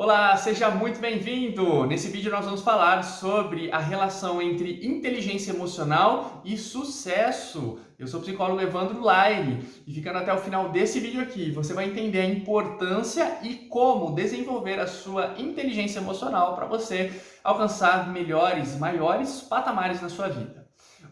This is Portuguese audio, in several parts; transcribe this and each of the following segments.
Olá, seja muito bem-vindo! Nesse vídeo nós vamos falar sobre a relação entre inteligência emocional e sucesso. Eu sou o psicólogo Evandro Laire e ficando até o final desse vídeo aqui, você vai entender a importância e como desenvolver a sua inteligência emocional para você alcançar melhores, maiores patamares na sua vida.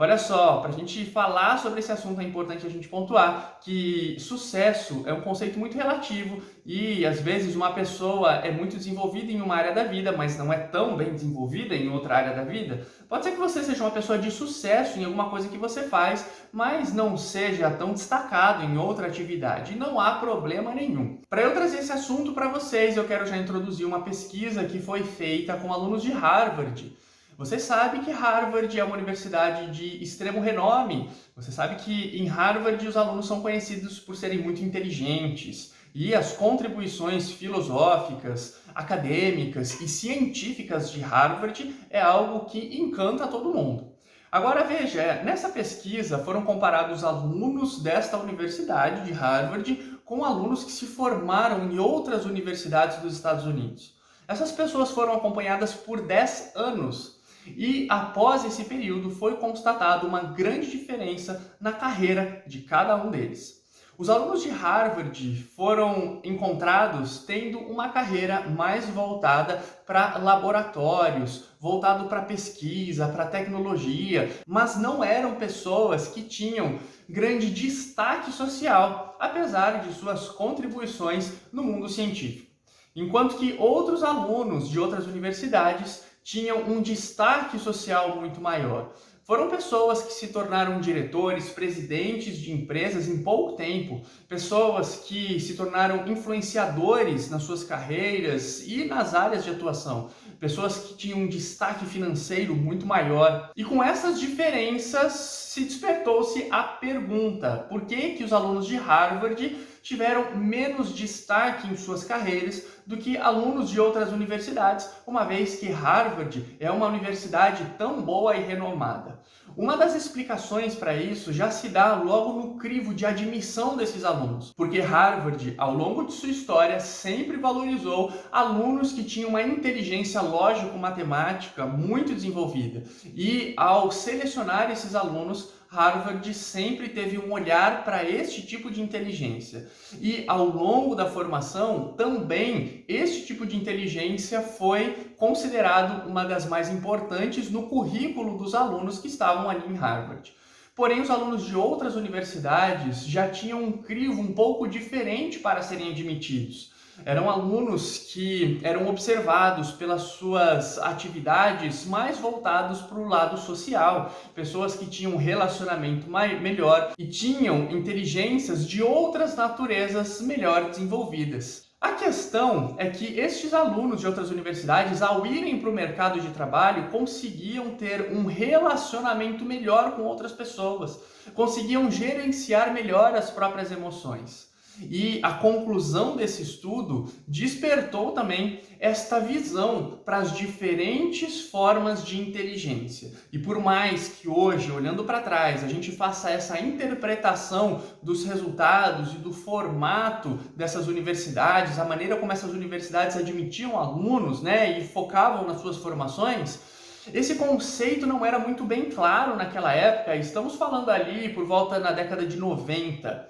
Olha só, para a gente falar sobre esse assunto é importante a gente pontuar que sucesso é um conceito muito relativo e às vezes uma pessoa é muito desenvolvida em uma área da vida, mas não é tão bem desenvolvida em outra área da vida. Pode ser que você seja uma pessoa de sucesso em alguma coisa que você faz, mas não seja tão destacado em outra atividade. E não há problema nenhum. Para eu trazer esse assunto para vocês, eu quero já introduzir uma pesquisa que foi feita com alunos de Harvard. Você sabe que Harvard é uma universidade de extremo renome. Você sabe que em Harvard os alunos são conhecidos por serem muito inteligentes e as contribuições filosóficas, acadêmicas e científicas de Harvard é algo que encanta todo mundo. Agora veja, nessa pesquisa foram comparados alunos desta universidade de Harvard com alunos que se formaram em outras universidades dos Estados Unidos. Essas pessoas foram acompanhadas por 10 anos. E após esse período foi constatada uma grande diferença na carreira de cada um deles. Os alunos de Harvard foram encontrados tendo uma carreira mais voltada para laboratórios, voltado para pesquisa, para tecnologia, mas não eram pessoas que tinham grande destaque social, apesar de suas contribuições no mundo científico. Enquanto que outros alunos de outras universidades tinham um destaque social muito maior. Foram pessoas que se tornaram diretores, presidentes de empresas em pouco tempo, pessoas que se tornaram influenciadores nas suas carreiras e nas áreas de atuação, pessoas que tinham um destaque financeiro muito maior. E com essas diferenças se despertou-se a pergunta: por que os alunos de Harvard tiveram menos destaque em suas carreiras do que alunos de outras universidades, uma vez que Harvard é uma universidade tão boa e renomada? Uma das explicações para isso já se dá logo no crivo de admissão desses alunos, porque Harvard, ao longo de sua história, sempre valorizou alunos que tinham uma inteligência lógico-matemática muito desenvolvida. E ao selecionar esses alunos, Harvard sempre teve um olhar para este tipo de inteligência. E ao longo da formação, também este tipo de inteligência foi considerado uma das mais importantes no currículo dos alunos que estavam ali em Harvard. Porém, os alunos de outras universidades já tinham um crivo um pouco diferente para serem admitidos. Eram alunos que eram observados pelas suas atividades mais voltados para o lado social, pessoas que tinham um relacionamento melhor e tinham inteligências de outras naturezas melhor desenvolvidas. A questão é que estes alunos de outras universidades, ao irem para o mercado de trabalho, conseguiam ter um relacionamento melhor com outras pessoas, conseguiam gerenciar melhor as próprias emoções. E a conclusão desse estudo despertou também esta visão para as diferentes formas de inteligência. E por mais que hoje, olhando para trás, a gente faça essa interpretação dos resultados e do formato dessas universidades, a maneira como essas universidades admitiam alunos, e focavam nas suas formações, esse conceito não era muito bem claro naquela época. Estamos falando ali por volta na década de 90.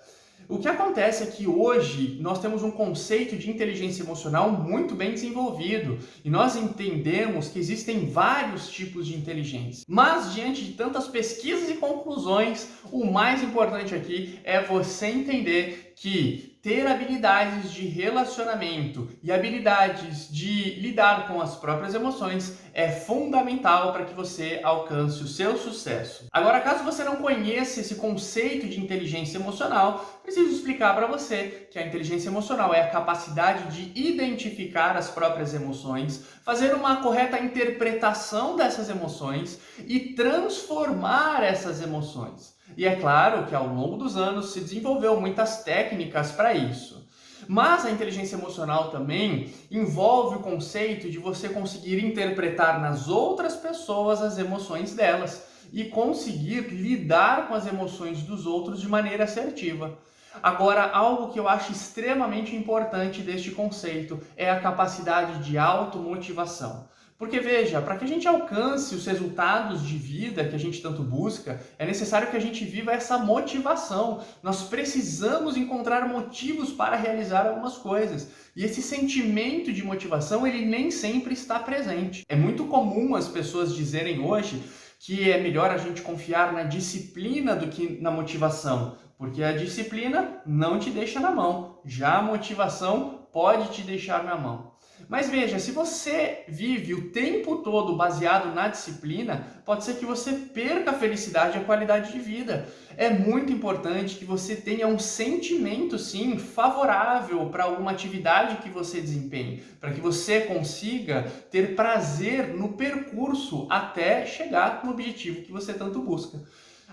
O que acontece é que hoje nós temos um conceito de inteligência emocional muito bem desenvolvido e nós entendemos que existem vários tipos de inteligência. Mas diante de tantas pesquisas e conclusões, o mais importante aqui é você entender que ter habilidades de relacionamento e habilidades de lidar com as próprias emoções é fundamental para que você alcance o seu sucesso. Agora, caso você não conheça esse conceito de inteligência emocional, preciso explicar para você que a inteligência emocional é a capacidade de identificar as próprias emoções, fazer uma correta interpretação dessas emoções e transformar essas emoções. E é claro que ao longo dos anos se desenvolveu muitas técnicas para isso. Mas a inteligência emocional também envolve o conceito de você conseguir interpretar nas outras pessoas as emoções delas e conseguir lidar com as emoções dos outros de maneira assertiva. Agora, algo que eu acho extremamente importante deste conceito é a capacidade de automotivação. Porque veja, para que a gente alcance os resultados de vida que a gente tanto busca, é necessário que a gente viva essa motivação. Nós precisamos encontrar motivos para realizar algumas coisas. E esse sentimento de motivação, ele nem sempre está presente. É muito comum as pessoas dizerem hoje que é melhor a gente confiar na disciplina do que na motivação, porque a disciplina não te deixa na mão, já a motivação pode te deixar na mão. Mas veja, se você vive o tempo todo baseado na disciplina, pode ser que você perca a felicidade e a qualidade de vida. É muito importante que você tenha um sentimento, sim, favorável para alguma atividade que você desempenhe, para que você consiga ter prazer no percurso até chegar no objetivo que você tanto busca.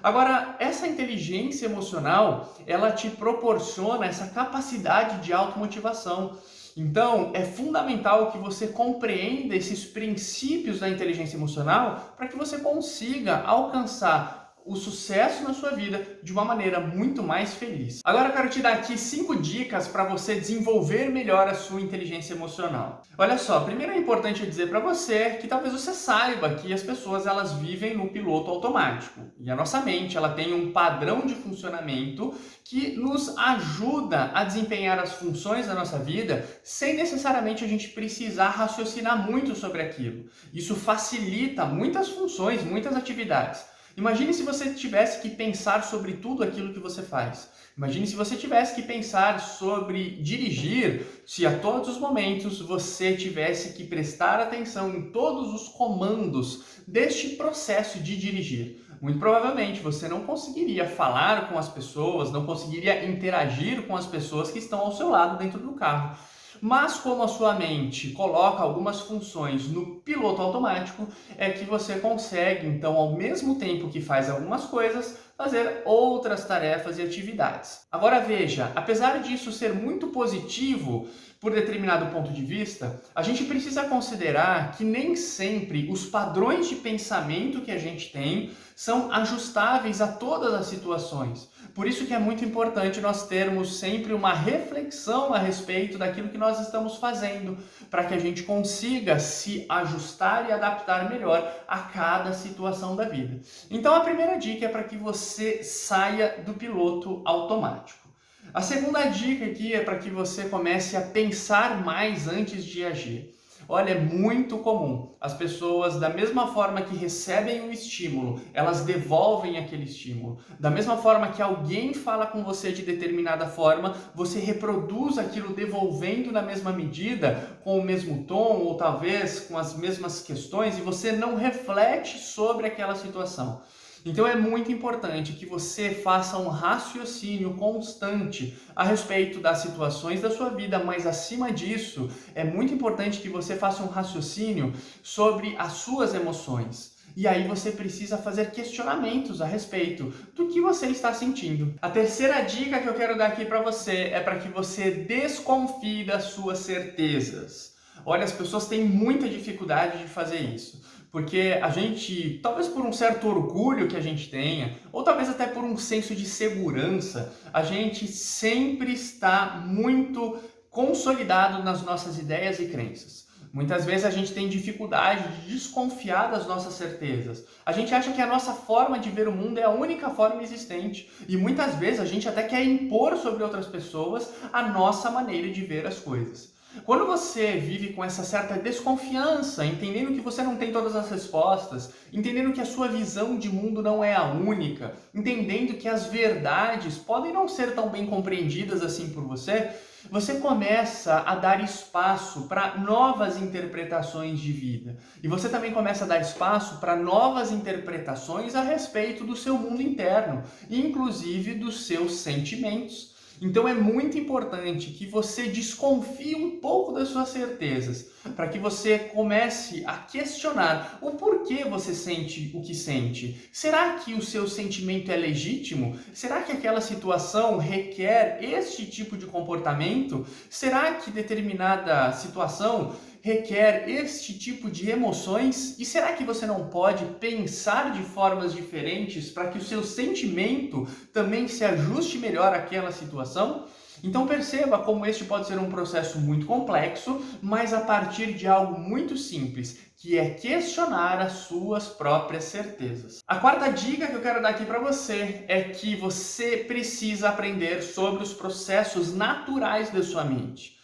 Agora, essa inteligência emocional, ela te proporciona essa capacidade de automotivação. Então, é fundamental que você compreenda esses princípios da inteligência emocional para que você consiga alcançar o sucesso na sua vida de uma maneira muito mais feliz. Agora eu quero te dar aqui 5 dicas para você desenvolver melhor a sua inteligência emocional. Olha só, primeiro é importante dizer para você que talvez você saiba que as pessoas elas vivem no piloto automático e a nossa mente ela tem um padrão de funcionamento que nos ajuda a desempenhar as funções da nossa vida sem necessariamente a gente precisar raciocinar muito sobre aquilo. Isso facilita muitas funções, muitas atividades. Imagine se você tivesse que pensar sobre tudo aquilo que você faz. Imagine se você tivesse que pensar sobre dirigir, se a todos os momentos você tivesse que prestar atenção em todos os comandos deste processo de dirigir. Muito provavelmente você não conseguiria falar com as pessoas, não conseguiria interagir com as pessoas que estão ao seu lado dentro do carro. Mas como a sua mente coloca algumas funções no piloto automático, é que você consegue, então, ao mesmo tempo que faz algumas coisas, fazer outras tarefas e atividades. Agora veja, apesar disso ser muito positivo por determinado ponto de vista, a gente precisa considerar que nem sempre os padrões de pensamento que a gente tem são ajustáveis a todas as situações. Por isso que é muito importante nós termos sempre uma reflexão a respeito daquilo que nós estamos fazendo, para que a gente consiga se ajustar e adaptar melhor a cada situação da vida. Então a primeira dica é para que você saia do piloto automático. A segunda dica aqui é para que você comece a pensar mais antes de agir. Olha, é muito comum. As pessoas, da mesma forma que recebem um estímulo, elas devolvem aquele estímulo. Da mesma forma que alguém fala com você de determinada forma, você reproduz aquilo devolvendo na mesma medida, com o mesmo tom ou talvez com as mesmas questões e você não reflete sobre aquela situação. Então é muito importante que você faça um raciocínio constante a respeito das situações da sua vida, mas acima disso, é muito importante que você faça um raciocínio sobre as suas emoções. E aí você precisa fazer questionamentos a respeito do que você está sentindo. A terceira dica que eu quero dar aqui para você é para que você desconfie das suas certezas. Olha, as pessoas têm muita dificuldade de fazer isso. Porque a gente, talvez por um certo orgulho que a gente tenha, ou talvez até por um senso de segurança, a gente sempre está muito consolidado nas nossas ideias e crenças. Muitas vezes a gente tem dificuldade de desconfiar das nossas certezas. A gente acha que a nossa forma de ver o mundo é a única forma existente. E muitas vezes a gente até quer impor sobre outras pessoas a nossa maneira de ver as coisas. Quando você vive com essa certa desconfiança, entendendo que você não tem todas as respostas, entendendo que a sua visão de mundo não é a única, entendendo que as verdades podem não ser tão bem compreendidas assim por você, você começa a dar espaço para novas interpretações de vida. E você também começa a dar espaço para novas interpretações a respeito do seu mundo interno, inclusive dos seus sentimentos. Então é muito importante que você desconfie um pouco das suas certezas, para que você comece a questionar o porquê que você sente o que sente? Será que o seu sentimento é legítimo? Será que aquela situação requer este tipo de comportamento? Será que determinada situação requer este tipo de emoções? E será que você não pode pensar de formas diferentes para que o seu sentimento também se ajuste melhor àquela situação? Então perceba como este pode ser um processo muito complexo, mas a partir de algo muito simples, que é questionar as suas próprias certezas. A quarta dica que eu quero dar aqui para você é que você precisa aprender sobre os processos naturais da sua mente.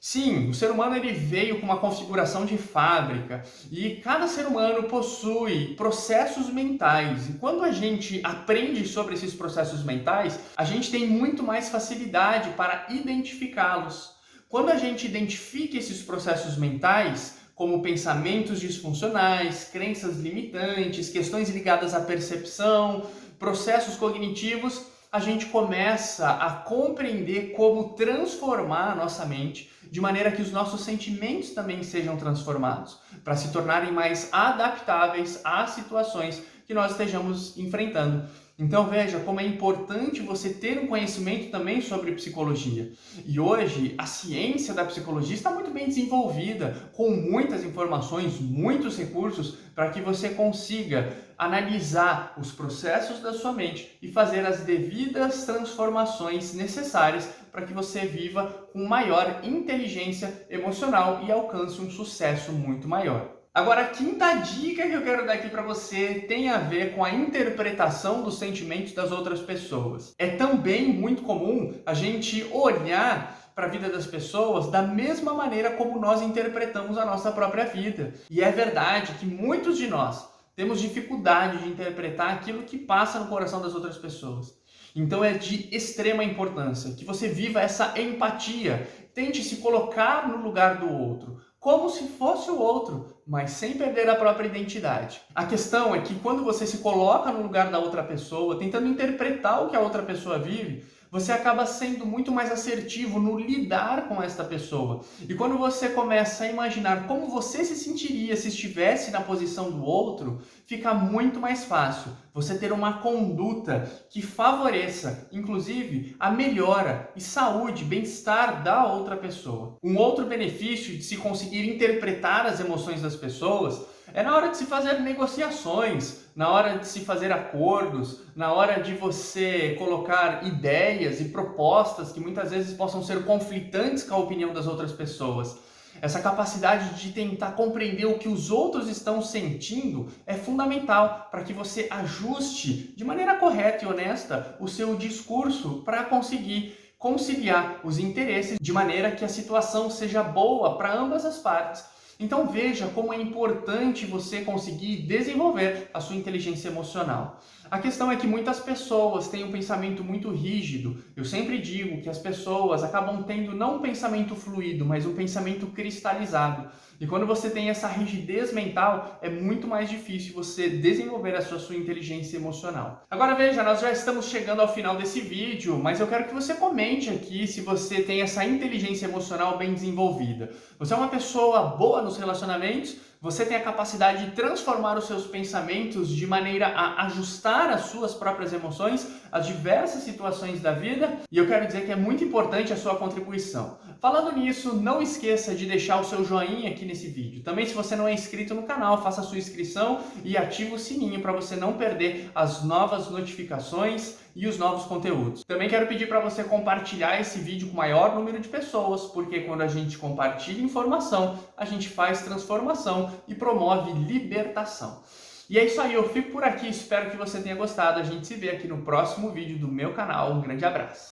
Sim, o ser humano ele veio com uma configuração de fábrica e cada ser humano possui processos mentais. E quando a gente aprende sobre esses processos mentais, a gente tem muito mais facilidade para identificá-los. Quando a gente identifica esses processos mentais, como pensamentos disfuncionais, crenças limitantes, questões ligadas à percepção, processos cognitivos, a gente começa a compreender como transformar a nossa mente de maneira que os nossos sentimentos também sejam transformados, para se tornarem mais adaptáveis às situações que nós estejamos enfrentando. Então veja como é importante você ter um conhecimento também sobre psicologia. E hoje a ciência da psicologia está muito bem desenvolvida, com muitas informações, muitos recursos para que você consiga analisar os processos da sua mente e fazer as devidas transformações necessárias para que você viva com maior inteligência emocional e alcance um sucesso muito maior. Agora, a quinta dica que eu quero dar aqui para você tem a ver com a interpretação dos sentimentos das outras pessoas. É também muito comum a gente olhar para a vida das pessoas da mesma maneira como nós interpretamos a nossa própria vida. E é verdade que muitos de nós temos dificuldade de interpretar aquilo que passa no coração das outras pessoas. Então é de extrema importância que você viva essa empatia, tente se colocar no lugar do outro, como se fosse o outro, mas sem perder a própria identidade. A questão é que quando você se coloca no lugar da outra pessoa, tentando interpretar o que a outra pessoa vive, você acaba sendo muito mais assertivo no lidar com esta pessoa. E quando você começa a imaginar como você se sentiria se estivesse na posição do outro, fica muito mais fácil você ter uma conduta que favoreça, inclusive, a melhora e saúde, bem-estar da outra pessoa. Um outro benefício de se conseguir interpretar as emoções das pessoas é na hora de se fazer negociações, na hora de se fazer acordos, na hora de você colocar ideias e propostas que muitas vezes possam ser conflitantes com a opinião das outras pessoas. Essa capacidade de tentar compreender o que os outros estão sentindo é fundamental para que você ajuste de maneira correta e honesta o seu discurso para conseguir conciliar os interesses de maneira que a situação seja boa para ambas as partes. Então veja como é importante você conseguir desenvolver a sua inteligência emocional. A questão é que muitas pessoas têm um pensamento muito rígido. Eu sempre digo que as pessoas acabam tendo não um pensamento fluido, mas um pensamento cristalizado. E quando você tem essa rigidez mental, é muito mais difícil você desenvolver a sua inteligência emocional. Agora veja, nós já estamos chegando ao final desse vídeo, mas eu quero que você comente aqui se você tem essa inteligência emocional bem desenvolvida. Você é uma pessoa boa nos relacionamentos? Você tem a capacidade de transformar os seus pensamentos de maneira a ajustar as suas próprias emoções às diversas situações da vida? E eu quero dizer que é muito importante a sua contribuição. Falando nisso, não esqueça de deixar o seu joinha aqui nesse vídeo. Também, se você não é inscrito no canal, faça a sua inscrição e ative o sininho para você não perder as novas notificações e os novos conteúdos. Também quero pedir para você compartilhar esse vídeo com o maior número de pessoas, porque quando a gente compartilha informação, a gente faz transformação e promove libertação. E é isso aí, eu fico por aqui, espero que você tenha gostado. A gente se vê aqui no próximo vídeo do meu canal. Um grande abraço.